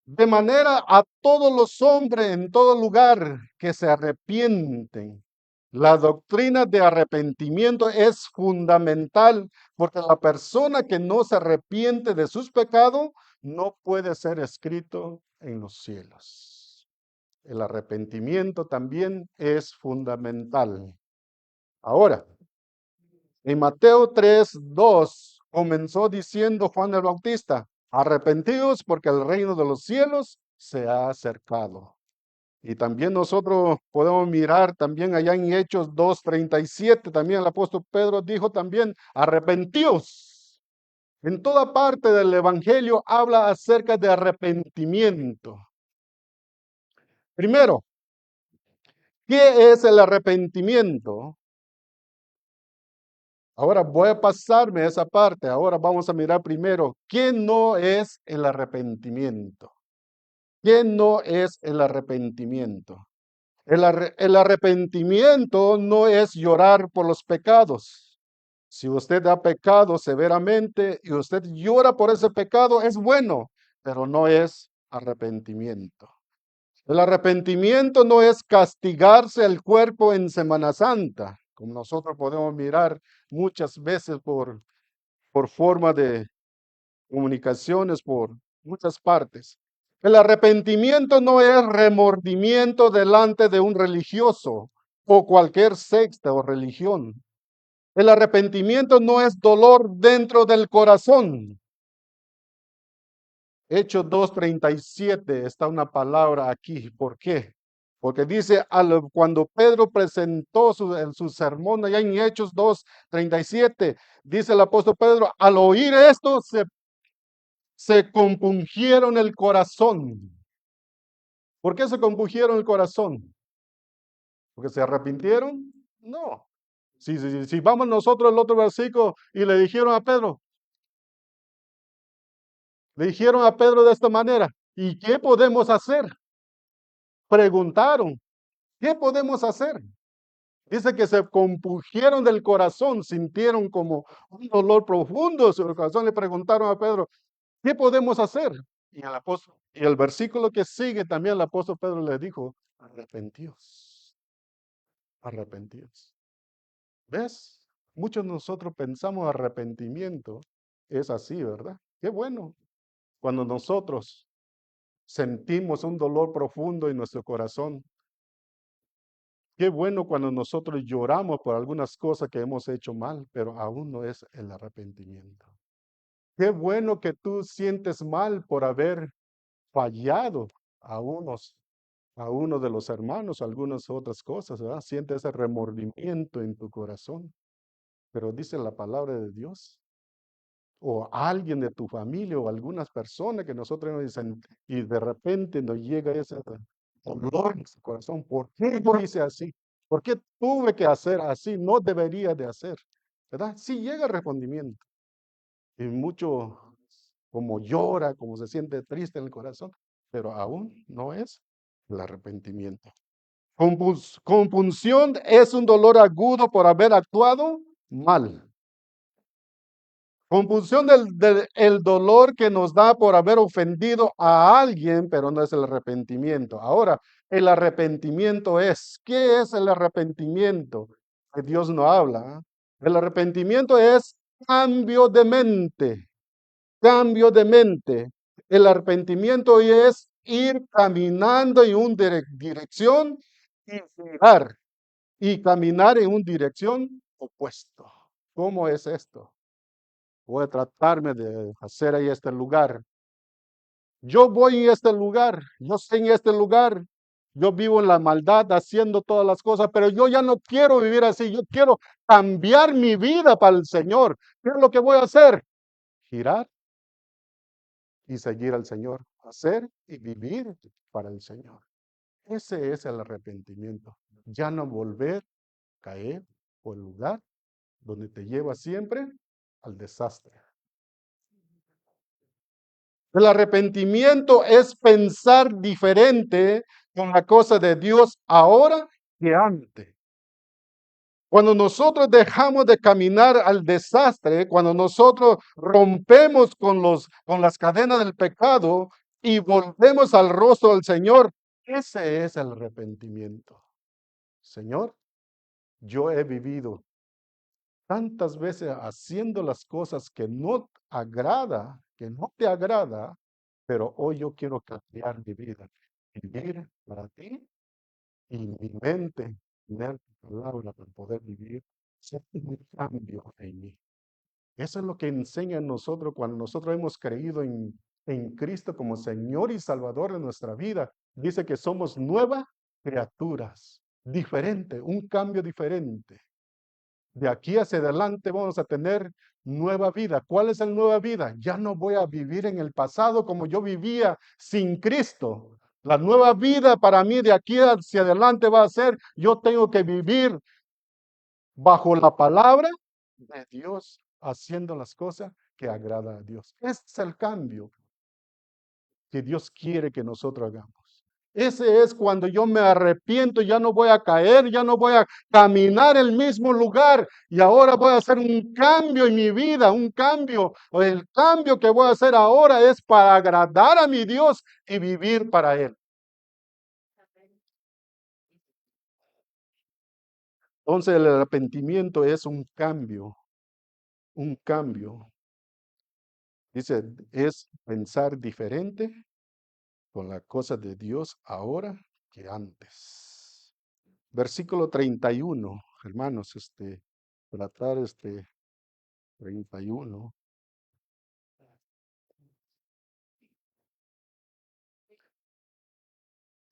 De manera a todos los hombres en todo lugar que se arrepienten. La doctrina de arrepentimiento es fundamental porque la persona que no se arrepiente de sus pecados no puede ser escrito en los cielos. El arrepentimiento también es fundamental. Ahora, en Mateo 3:2 comenzó diciendo Juan el Bautista, arrepentidos porque el reino de los cielos se ha acercado. Y también nosotros podemos mirar también allá en Hechos 2:37, también el apóstol Pedro dijo también, arrepentíos. En toda parte del Evangelio habla acerca de arrepentimiento. Primero, ¿qué es el arrepentimiento? Ahora voy a pasarme esa parte. Ahora vamos a mirar primero, ¿qué no es el arrepentimiento? ¿Qué no es el arrepentimiento? El arrepentimiento no es llorar por los pecados. Si usted ha pecado severamente y usted llora por ese pecado, es bueno, pero no es arrepentimiento. El arrepentimiento no es castigarse el cuerpo en Semana Santa, como nosotros podemos mirar muchas veces por forma de comunicaciones, por muchas partes. El arrepentimiento no es remordimiento delante de un religioso o cualquier secta o religión. El arrepentimiento no es dolor dentro del corazón. Hechos 2:37 está una palabra aquí. ¿Por qué? Porque dice, cuando Pedro presentó su sermón allá en Hechos 2:37, dice el apóstol Pedro, al oír esto se compungieron el corazón. ¿Por qué se compungieron el corazón? ¿Porque se arrepintieron? No. Si vamos nosotros al otro versículo y le dijeron a Pedro de esta manera, ¿y qué podemos hacer? Preguntaron, ¿qué podemos hacer? Dice que se compungieron del corazón, sintieron como un dolor profundo en su corazón. Le preguntaron a Pedro, ¿qué podemos hacer? Y el versículo que sigue también el apóstol Pedro le dijo, arrepentíos, arrepentíos. ¿Ves? Muchos de nosotros pensamos arrepentimiento. Es así, ¿verdad? Qué bueno. Cuando nosotros sentimos un dolor profundo en nuestro corazón. Qué bueno cuando nosotros lloramos por algunas cosas que hemos hecho mal, pero aún no es el arrepentimiento. Qué bueno que tú sientes mal por haber fallado a unos. a uno de los hermanos, algunas otras cosas, ¿verdad? Siente ese remordimiento en tu corazón. Pero dice la palabra de Dios, o alguien de tu familia, o algunas personas que nosotros nos dicen, y de repente nos llega ese dolor en nuestro corazón. ¿Por qué yo hice así? ¿Por qué tuve que hacer así? No debería de hacer, ¿verdad? Sí llega el arrepentimiento. Y mucho como llora, como se siente triste en el corazón, pero aún no es el arrepentimiento. Compunción es un dolor agudo por haber actuado mal. Compunción el dolor que nos da por haber ofendido a alguien, pero no es el arrepentimiento. Ahora, el arrepentimiento es, ¿qué es el arrepentimiento? Que Dios no habla. El arrepentimiento es cambio de mente, cambio de mente. El arrepentimiento es ir caminando en una dirección y girar y caminar en una dirección opuesta. ¿Cómo es esto? Voy a tratarme de hacer ahí este lugar. Yo voy en este lugar, yo estoy en este lugar, yo vivo en la maldad haciendo todas las cosas, pero yo ya no quiero vivir así, yo quiero cambiar mi vida para el Señor. ¿Qué es lo que voy a hacer? Girar y seguir al Señor, hacer y vivir para el Señor. Ese es el arrepentimiento. Ya no volver a caer por el lugar donde te lleva siempre al desastre. El arrepentimiento es pensar diferente con la cosa de Dios ahora que antes. Cuando nosotros dejamos de caminar al desastre, cuando nosotros rompemos con las cadenas del pecado y volvemos al rostro del Señor, ese es el arrepentimiento. Señor, yo he vivido tantas veces haciendo las cosas que no agrada, que no te agrada, pero hoy yo quiero cambiar mi vida, vivir para ti y mi mente, tener tu palabra para poder vivir, hacer un cambio en mí. Eso es lo que enseña a nosotros cuando nosotros hemos creído en Cristo como Señor y Salvador de nuestra vida. Dice que somos nuevas criaturas, diferente, un cambio diferente. De aquí hacia adelante vamos a tener nueva vida. ¿Cuál es la nueva vida? Ya no voy a vivir en el pasado como yo vivía sin Cristo. La nueva vida para mí de aquí hacia adelante va a ser, yo tengo que vivir bajo la palabra de Dios, haciendo las cosas que agrada a Dios. Ese es el cambio que Dios quiere que nosotros hagamos. Ese es cuando yo me arrepiento, ya no voy a caer, ya no voy a caminar el mismo lugar y ahora voy a hacer un cambio en mi vida, un cambio. El cambio que voy a hacer ahora es para agradar a mi Dios y vivir para Él. Entonces el arrepentimiento es un cambio, un cambio. Dice, es pensar diferente con las cosas de Dios ahora que antes. Versículo 31, hermanos, tratar 31.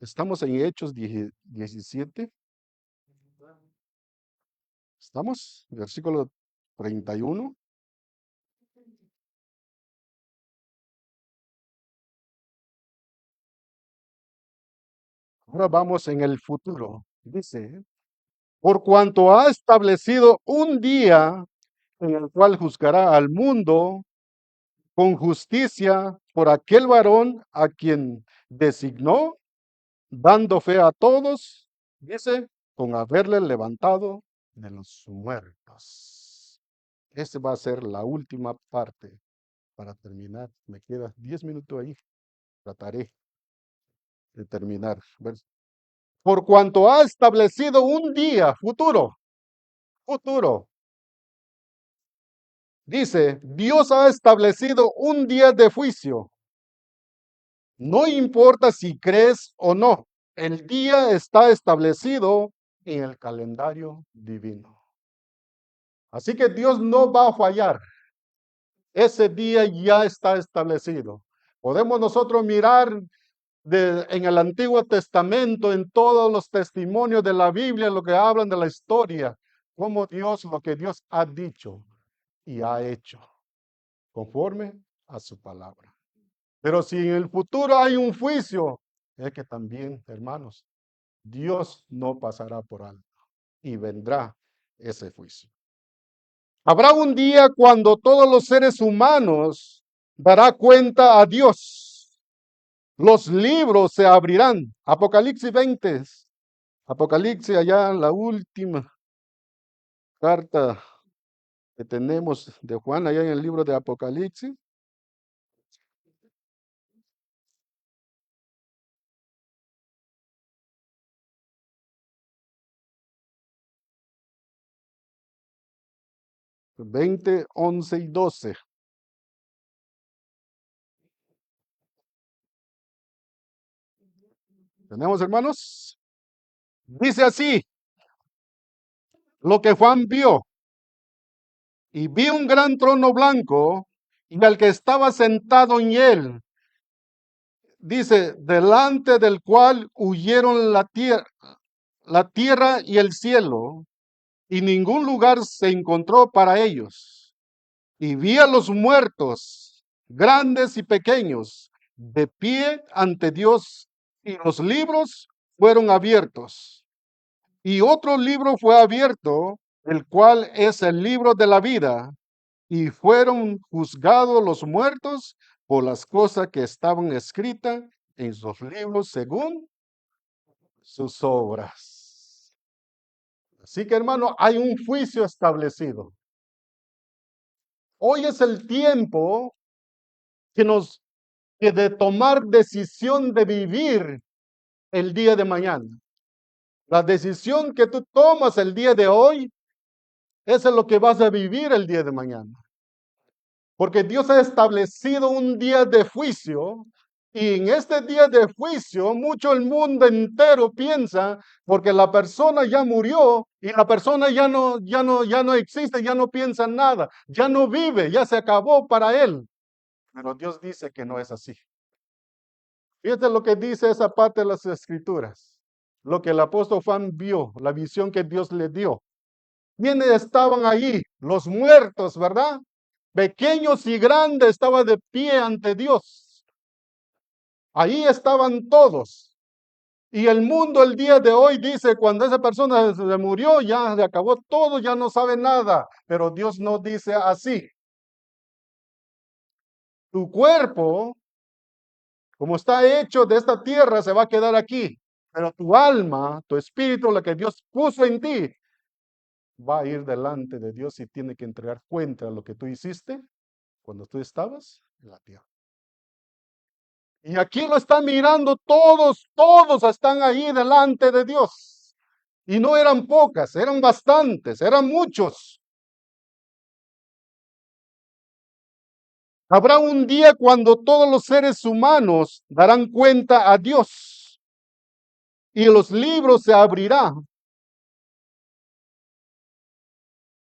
Estamos en Hechos 17. ¿Estamos? Versículo 31. Ahora vamos en el futuro. Dice, por cuanto ha establecido un día en el cual juzgará al mundo con justicia por aquel varón a quien designó, dando fe a todos, dice, con haberle levantado de los muertos. Esa va a ser la última parte para terminar. Me quedan 10 minutos ahí. Trataré de terminar. Por cuanto ha establecido un día futuro, futuro. Dice, Dios ha establecido un día de juicio. No importa si crees o no, el día está establecido en el calendario divino. Así que Dios no va a fallar. Ese día ya está establecido. Podemos nosotros mirar en el Antiguo Testamento, en todos los testimonios de la Biblia, lo que hablan de la historia, como Dios, lo que Dios ha dicho y ha hecho, conforme a su palabra. Pero si en el futuro hay un juicio, es que también, hermanos, Dios no pasará por alto y vendrá ese juicio. Habrá un día cuando todos los seres humanos dará cuenta a Dios. Los libros se abrirán. Apocalipsis 20. Apocalipsis, allá la última carta que tenemos de Juan, allá en el libro de Apocalipsis. Veinte, 11 y 12. ¿Tenemos, hermanos? Dice así, lo que Juan vio. Y vi un gran trono blanco y al que estaba sentado en él. Dice, delante del cual huyeron la tierra y el cielo, y ningún lugar se encontró para ellos. Y vi a los muertos, grandes y pequeños, de pie ante Dios, y los libros fueron abiertos. Y otro libro fue abierto, el cual es el libro de la vida, y fueron juzgados los muertos por las cosas que estaban escritas en sus libros según sus obras. Así que, hermano, hay un juicio establecido. Hoy es el tiempo que de tomar decisión de vivir el día de mañana. La decisión que tú tomas el día de hoy, eso es lo que vas a vivir el día de mañana. Porque Dios ha establecido un día de juicio y en este día de juicio mucho el mundo entero piensa porque la persona ya murió y la persona ya no existe, ya no piensa en nada, ya no vive, ya se acabó para él. Pero Dios dice que no es así. Fíjate lo que dice esa parte de las escrituras. Lo que el apóstol Juan vio, la visión que Dios le dio. ¿Quiénes estaban ahí? Los muertos, ¿verdad? Pequeños y grandes estaban de pie ante Dios. Ahí estaban todos. Y el mundo el día de hoy dice, cuando esa persona se murió, ya se acabó todo, ya no sabe nada. Pero Dios no dice así. Tu cuerpo, como está hecho de esta tierra, se va a quedar aquí. Pero tu alma, tu espíritu, lo que Dios puso en ti, va a ir delante de Dios y tiene que entregar cuenta de lo que tú hiciste cuando tú estabas en la tierra. Y aquí lo están mirando todos están ahí delante de Dios. Y no eran pocas, eran bastantes, eran muchos. Habrá un día cuando todos los seres humanos darán cuenta a Dios y los libros se abrirán.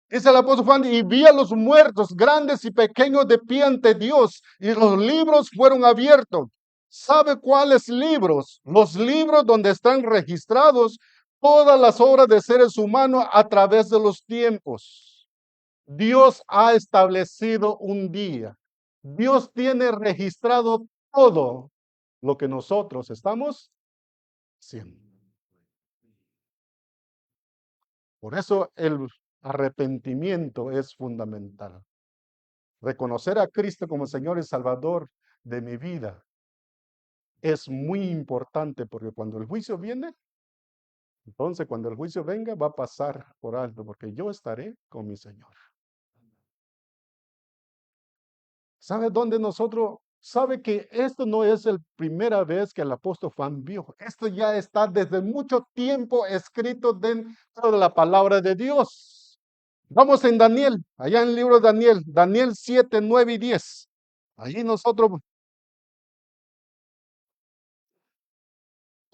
Dice el apóstol Juan, y vi a los muertos, grandes y pequeños, de pie ante Dios, y los libros fueron abiertos. ¿Sabe cuáles libros? Los libros donde están registrados todas las obras de seres humanos a través de los tiempos. Dios ha establecido un día. Dios tiene registrado todo lo que nosotros estamos haciendo. Por eso el arrepentimiento es fundamental. Reconocer a Cristo como Señor y Salvador de mi vida es muy importante porque cuando el juicio viene, entonces cuando el juicio venga va a pasar por alto porque yo estaré con mi Señor. ¿Sabe dónde nosotros? Sabe que esto no es la primera vez que el apóstol Juan vio. Esto ya está desde mucho tiempo escrito dentro de la palabra de Dios. Vamos en Daniel, allá en el libro de Daniel, Daniel 7, 9 y 10. Allí nosotros, voy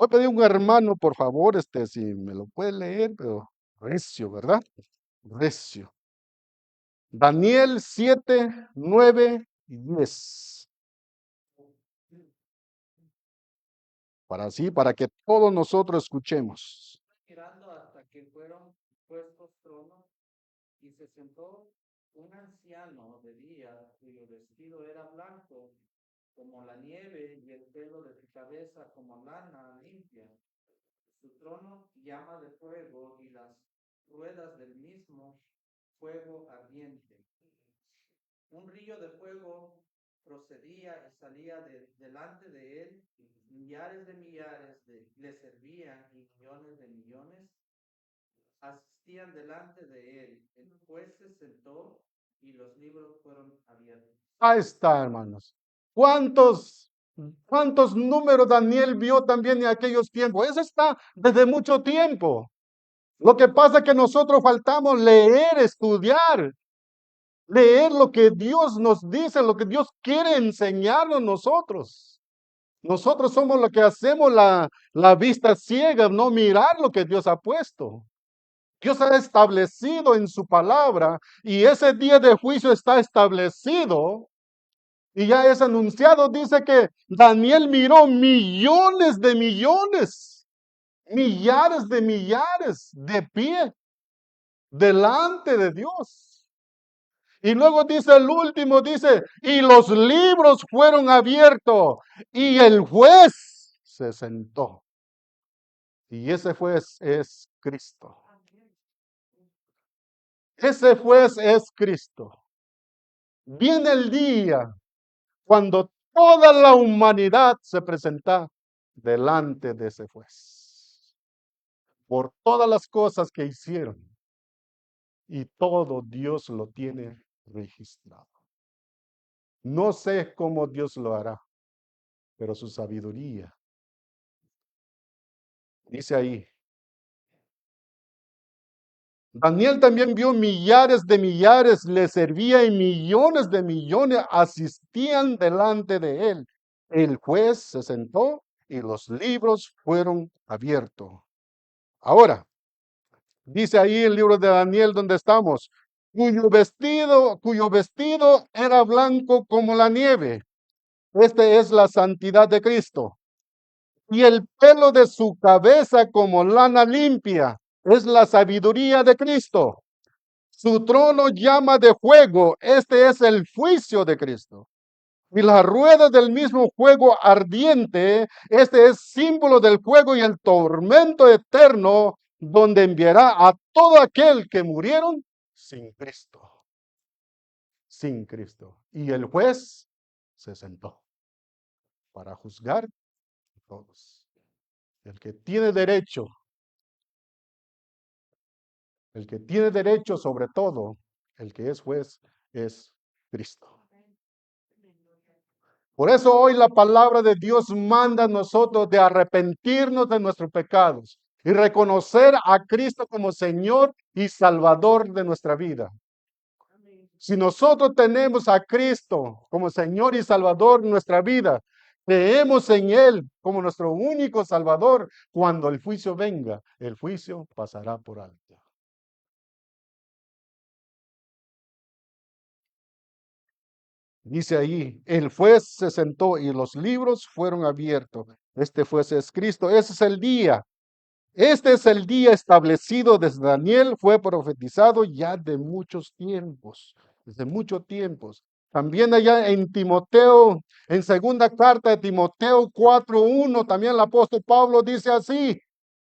a pedir a un hermano, por favor, si me lo puede leer, pero recio, ¿verdad? Recio. Daniel 7, 9 y 10. para que todos nosotros escuchemos. Mirando hasta que fueron puestos tronos y se sentó un anciano de día cuyo vestido era blanco como la nieve y el pelo de su cabeza como lana limpia. Su trono llama de fuego y las ruedas del mismo fuego ardiente. Un río de fuego procedía y salía delante de él, millares le servían y millones de millones asistían delante de él. El juez se sentó y los libros fueron abiertos. Ahí está, hermanos. ¿Cuántos números Daniel vio también en aquellos tiempos? Eso está desde mucho tiempo. Lo que pasa es que nosotros faltamos leer, estudiar, leer lo que Dios nos dice, lo que Dios quiere enseñarnos nosotros. Nosotros somos los que hacemos la vista ciega, no mirar lo que Dios ha puesto. Dios ha establecido en su palabra y ese día de juicio está establecido y ya es anunciado. Dice que Daniel miró millones de millones, millares de millares de pie delante de Dios. Y luego dice el último, dice, y los libros fueron abiertos y el juez se sentó. Y ese juez es Cristo. Ese juez es Cristo. Viene el día cuando toda la humanidad se presenta delante de ese juez por todas las cosas que hicieron. Y todo Dios lo tiene registrado. No sé cómo Dios lo hará, pero su sabiduría. Dice ahí. Daniel también vio millares, le servía y millones de millones asistían delante de él. El juez se sentó y los libros fueron abiertos. Ahora, dice ahí el libro de Daniel donde estamos, cuyo vestido era blanco como la nieve. Este es la santidad de Cristo. Y el pelo de su cabeza como lana limpia. Es la sabiduría de Cristo. Su trono llama de fuego. Este es el juicio de Cristo. Y las ruedas del mismo fuego ardiente. Este es símbolo del fuego y el tormento eterno, donde enviará a todo aquel que murieron sin Cristo. Sin Cristo. Y el juez se sentó para juzgar a todos. El que tiene derecho sobre todo, el que es juez, es Cristo. Por eso hoy la palabra de Dios manda a nosotros de arrepentirnos de nuestros pecados y reconocer a Cristo como Señor y Salvador de nuestra vida. Si nosotros tenemos a Cristo como Señor y Salvador de nuestra vida, creemos en Él como nuestro único Salvador, cuando el juicio venga, el juicio pasará por alto. Dice ahí, el juez se sentó y los libros fueron abiertos. Este juez es Cristo. Ese es el día. Este es el día establecido desde Daniel. Fue profetizado ya de muchos tiempos. Desde muchos tiempos. También allá en Timoteo, en segunda carta de Timoteo 4:1, también el apóstol Pablo dice así.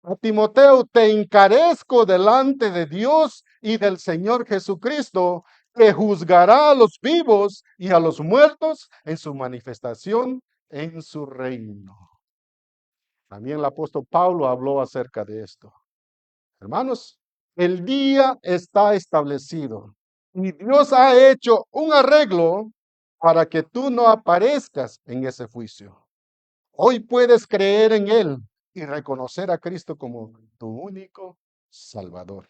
A Timoteo, te encarezco delante de Dios y del Señor Jesucristo, que juzgará a los vivos y a los muertos en su manifestación en su reino. También el apóstol Pablo habló acerca de esto. Hermanos, el día está establecido y Dios ha hecho un arreglo para que tú no aparezcas en ese juicio. Hoy puedes creer en Él y reconocer a Cristo como tu único Salvador.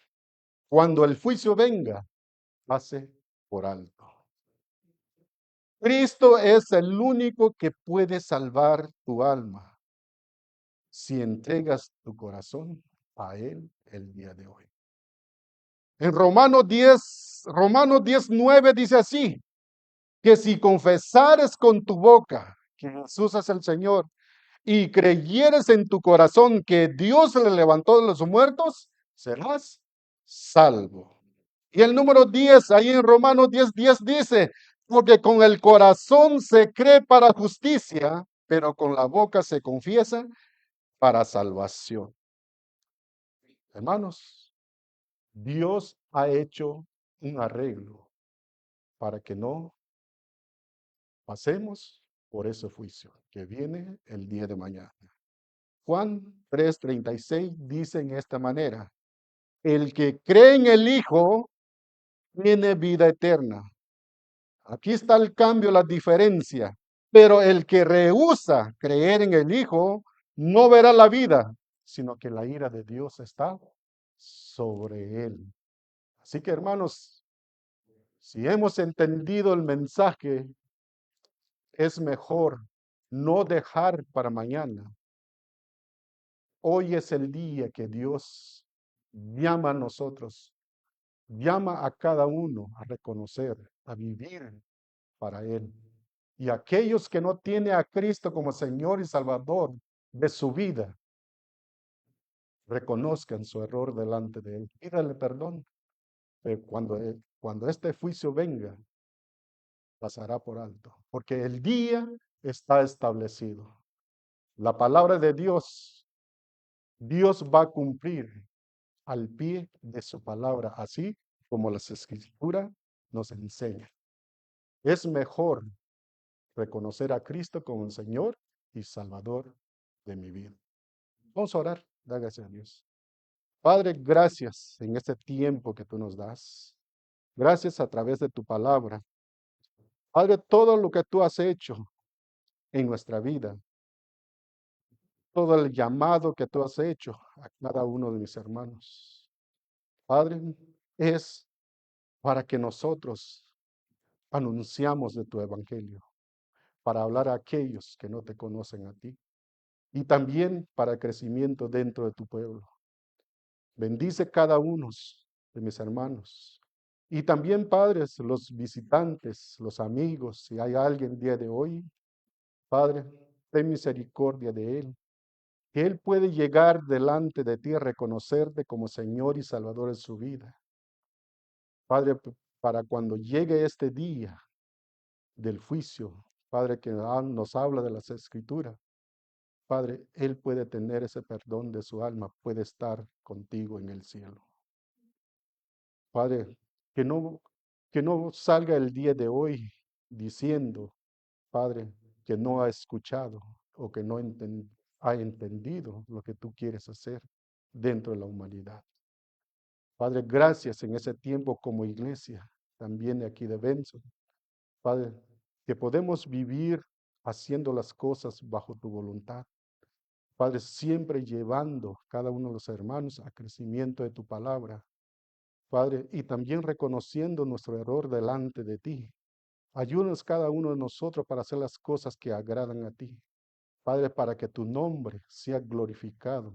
Cuando el juicio venga, pase por alto. Cristo es el único que puede salvar tu alma si entregas tu corazón a Él el día de hoy. En Romanos 10:9 dice así, que si confesares con tu boca que Jesús es el Señor y creyeres en tu corazón que Dios le levantó de los muertos, serás salvo. Y el número 10, ahí en Romanos 10:10 dice, porque con el corazón se cree para justicia, pero con la boca se confiesa para salvación. Hermanos, Dios ha hecho un arreglo para que no pasemos por ese juicio que viene el día de mañana. Juan 3:36 dice en esta manera, el que cree en el Hijo tiene vida eterna. Aquí está el cambio, la diferencia. Pero el que rehúsa creer en el Hijo no verá la vida, sino que la ira de Dios está sobre él. Así que, hermanos, si hemos entendido el mensaje, es mejor no dejar para mañana. Hoy es el día que Dios llama a nosotros, llama a cada uno a reconocer, a vivir para Él. Y aquellos que no tienen a Cristo como Señor y Salvador de su vida, reconozcan su error delante de Él. Pídale perdón. Pero cuando este juicio venga, pasará por alto. Porque el día está establecido. La palabra de Dios, Dios va a cumplir al pie de su palabra, así como las Escrituras nos enseñan. Es mejor reconocer a Cristo como el Señor y Salvador de mi vida. Vamos a orar, da gracias a Dios. Padre, gracias en este tiempo que tú nos das. Gracias a través de tu palabra. Padre, todo lo que tú has hecho en nuestra vida, todo el llamado que tú has hecho a cada uno de mis hermanos. Padre, es para que nosotros anunciamos de tu evangelio, para hablar a aquellos que no te conocen a ti y también para crecimiento dentro de tu pueblo. Bendice cada uno de mis hermanos. Y también, padres, los visitantes, los amigos, si hay alguien día de hoy, Padre, ten misericordia de él. Que él puede llegar delante de ti a reconocerte como Señor y Salvador de su vida. Padre, para cuando llegue este día del juicio, Padre, que nos habla de las Escrituras, Padre, él puede tener ese perdón de su alma, puede estar contigo en el cielo. Padre, que no salga el día de hoy diciendo, Padre, que no ha escuchado o que no ha entendido lo que tú quieres hacer dentro de la humanidad. Padre, gracias en ese tiempo como iglesia, también aquí de Benson. Padre, que podemos vivir haciendo las cosas bajo tu voluntad. Padre, siempre llevando cada uno de los hermanos a crecimiento de tu palabra. Padre, y también reconociendo nuestro error delante de ti. Ayúdanos cada uno de nosotros para hacer las cosas que agradan a ti. Padre, para que tu nombre sea glorificado.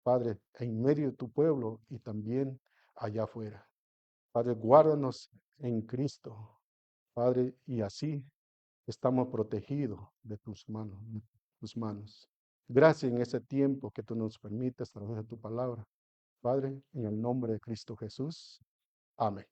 Padre, en medio de tu pueblo y también allá afuera. Padre, guárdanos en Cristo. Padre, y así estamos protegidos de tus manos. Gracias en ese tiempo que tú nos permites a través de tu palabra. Padre, en el nombre de Cristo Jesús. Amén.